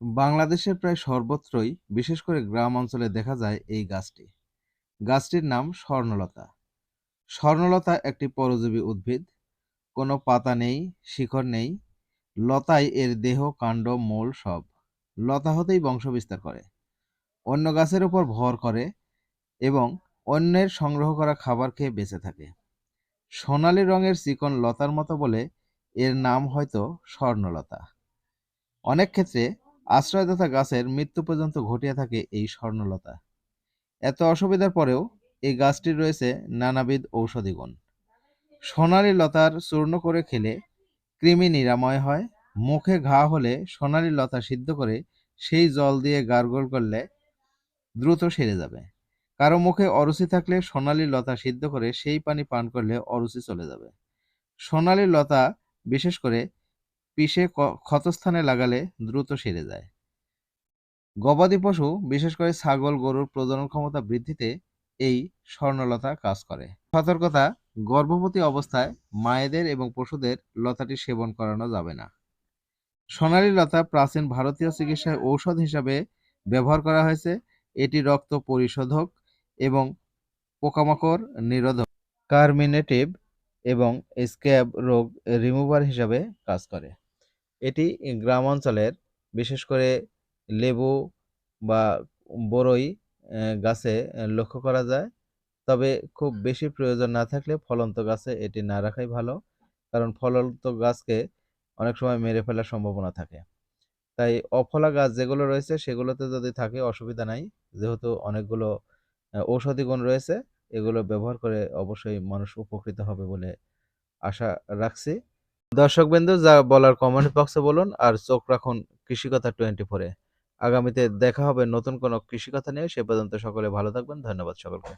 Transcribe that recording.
বাংলাদেশের প্রায় সর্বত্রই, বিশেষ করে গ্রাম অঞ্চলে দেখা যায় এই গাছটি। গাছটির নাম স্বর্ণলতা। স্বর্ণলতা একটি পরজীবী উদ্ভিদ। কোনো পাতা নেই, শিকড় নেই। লতায় এর দেহ, কাণ্ড, মূল সব। লতা হতেই বংশবিস্তার করে। অন্য গাছের উপর ভর করে এবং অন্যের সংগ্রহ করা খাবার খেয়ে বেঁচে থাকে। সোনালী রঙের চিকন লতার মতো বলে এর নাম হয়তো স্বর্ণলতা। অনেক ক্ষেত্রে আশ্রয়দাতা গাছের মৃত্যু পর্যন্ত ঘটিয়ে থাকে এই স্বর্ণলতা। এত অসুবিধার পরেও এই গাছটির রয়েছে নানাবিধ ঔষধি গুণ। সোনালী লতার চূর্ণ করে খেলে কৃমি নিরাময় হয়। মুখে ঘা হলে সোনালী লতা সিদ্ধ করে সেই জল দিয়ে গার্গল করলে দ্রুত সেরে যাবে। কারো মুখে অরুচি থাকলে সোনালী লতা সিদ্ধ করে সেই পানি পান করলে অরুচি চলে যাবে। সোনালী লতা বিশেষ করে পিষে ক্ষতস্থানে লাগালে দ্রুত সেরে যায়। গবাদি পশু, বিশেষ করে ছাগল গরুর প্রজনন ক্ষমতা বৃদ্ধিতে এই স্বর্ণলতা কাজ করে। সতর্কতা: গর্ভবতী অবস্থায় মায়েদের এবং পশুদের লতাটি সেবন করানো যাবে না। সোনালী লতা প্রাচীন ভারতীয় চিকিৎসায় ঔষধ হিসাবে ব্যবহার করা হয়েছে। এটি রক্ত পরিশোধক এবং পোকামাকড় নিরোধক, কার্মিনেটিভ এবং স্ক্যাব রোগ রিমুভার হিসাবে কাজ করে। এটি গ্রাম অঞ্চলের, বিশেষ করে লেবু বা বরই গাছে লক্ষ্য করা যায়। তবে খুব বেশি প্রয়োজন না থাকলে ফলন্ত গাছে এটি না রাখাই ভালো, কারণ ফলন্ত গাছকে অনেক সময় মেরে ফেলার সম্ভাবনা থাকে। তাই অফলা গাছ যেগুলো রয়েছে সেগুলোতে যদি থাকে অসুবিধা নাই, যেহেতু অনেকগুলো ঔষধি গুণ রয়েছে। এগুলো ব্যবহার করে অবশ্যই মানুষ উপকৃত হবে বলে আশা রাখছি। দর্শকবৃন্দ, যা বলার কমেন্ট বক্সে বলুন, আর চোখ রাখুন কৃষিকথা 24-এ। আগামীতে দেখা হবে নতুন কোনো কৃষিকথা নিয়ে। সে পর্যন্ত সকলে ভালো থাকবেন। ধন্যবাদ সকলকে।